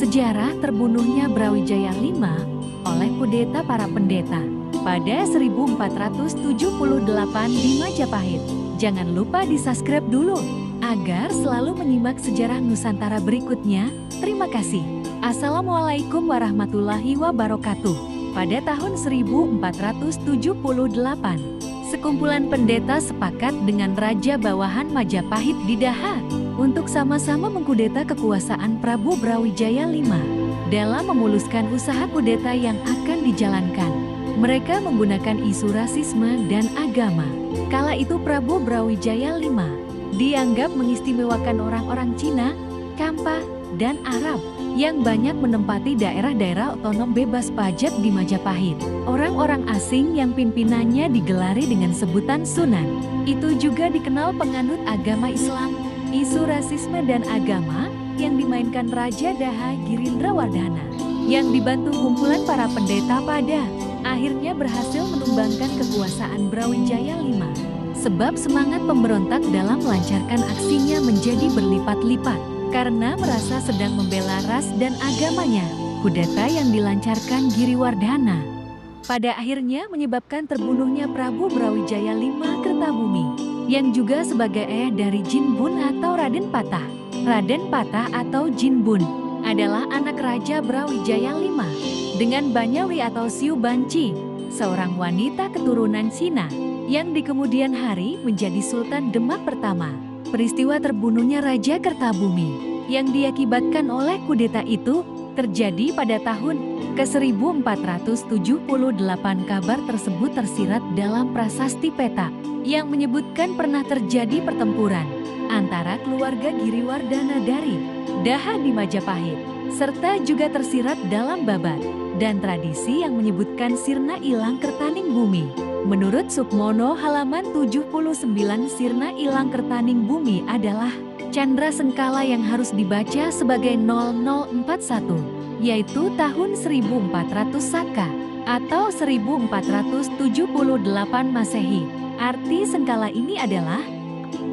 Sejarah terbunuhnya Brawijaya V oleh kudeta para pendeta pada 1478 di Majapahit. Jangan lupa di-subscribe dulu agar selalu menyimak sejarah Nusantara berikutnya. Terima kasih. Assalamualaikum warahmatullahi wabarakatuh. Pada tahun 1478, sekumpulan pendeta sepakat dengan Raja Bawahan Majapahit di Daha untuk sama-sama mengkudeta kekuasaan Prabu Brawijaya V. Dalam memuluskan usaha kudeta yang akan dijalankan, mereka menggunakan isu rasisme dan agama. Kala itu Prabu Brawijaya V dianggap mengistimewakan orang-orang Cina, Kampa, dan Arab yang banyak menempati daerah-daerah otonom bebas pajak di Majapahit. Orang-orang asing yang pimpinannya digelari dengan sebutan Sunan, itu juga dikenal penganut agama Islam. Isu rasisme dan agama yang dimainkan Raja Daha Girindrawardhana, yang dibantu kumpulan para pendeta pada akhirnya berhasil menumbangkan kekuasaan Brawijaya V. Sebab semangat pemberontak dalam melancarkan aksinya menjadi berlipat-lipat. Karena merasa sedang membela ras dan agamanya, kudeta yang dilancarkan Giriwardhana pada akhirnya menyebabkan terbunuhnya Prabu Brawijaya V Kertabumi, yang juga sebagai ayah dari Jin Bun atau Raden Patah. Raden Patah atau Jin Bun adalah anak Raja Brawijaya V dengan Banyawi atau Siu Banci, seorang wanita keturunan Cina yang di kemudian hari menjadi Sultan Demak pertama. Peristiwa terbunuhnya Raja Kertabumi yang diakibatkan oleh kudeta itu terjadi pada tahun ke-1478. Kabar tersebut tersirat dalam prasasti Peta yang menyebutkan pernah terjadi pertempuran antara keluarga Giriwardhana dari Daha di Majapahit, serta juga tersirat dalam babat dan tradisi yang menyebutkan sirna ilang kertaning bumi. Menurut Sukmono halaman 79, sirna ilang kertaning bumi adalah candra sengkala yang harus dibaca sebagai 0041, yaitu tahun 1400 Saka atau 1478 Masehi. Arti sengkala ini adalah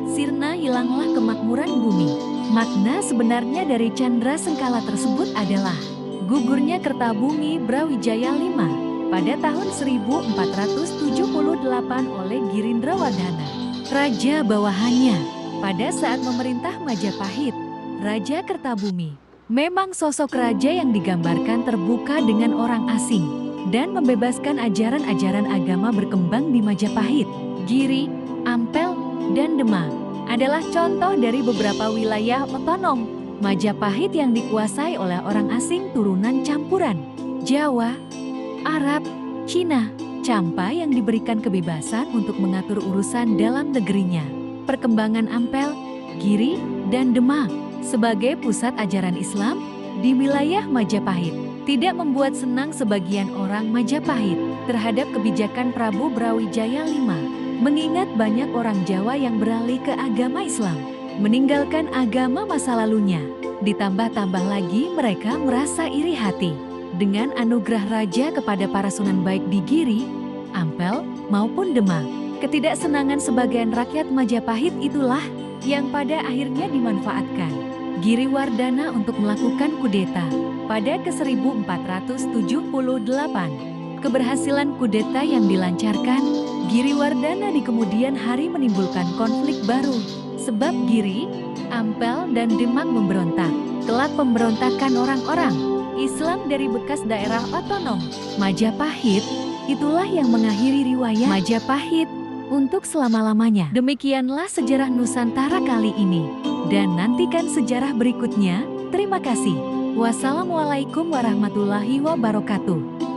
sirna hilanglah kemakmuran bumi. Makna sebenarnya dari candra sengkala tersebut adalah gugurnya Kertabumi Brawijaya V pada tahun 1478 oleh Girindrawardhana, raja bawahannya pada saat memerintah Majapahit. Raja Kertabumi memang sosok raja yang digambarkan terbuka dengan orang asing dan membebaskan ajaran-ajaran agama berkembang di Majapahit. Giri, Ampel, dan Demak adalah contoh dari beberapa wilayah otonom Majapahit yang dikuasai oleh orang asing turunan campuran Jawa, Arab, Cina, Campa yang diberikan kebebasan untuk mengatur urusan dalam negerinya. Perkembangan Ampel, Giri, dan Demak sebagai pusat ajaran Islam di wilayah Majapahit tidak membuat senang sebagian orang Majapahit terhadap kebijakan Prabu Brawijaya V, mengingat banyak orang Jawa yang beralih ke agama Islam, meninggalkan agama masa lalunya. Ditambah-tambah lagi mereka merasa iri hati dengan anugerah raja kepada para sunan baik di Giri, Ampel, maupun Demak. Ketidaksenangan sebagian rakyat Majapahit itulah yang pada akhirnya dimanfaatkan Giriwardhana untuk melakukan kudeta pada ke-1478. Keberhasilan kudeta yang dilancarkan Giriwardhana di kemudian hari menimbulkan konflik baru, sebab Giri, Ampel, dan Demak memberontak. Kelak pemberontakan orang-orang Islam dari bekas daerah otonom Majapahit itulah yang mengakhiri riwayat Majapahit untuk selama-lamanya. Demikianlah sejarah Nusantara kali ini, dan nantikan sejarah berikutnya. Terima kasih. Wassalamualaikum warahmatullahi wabarakatuh.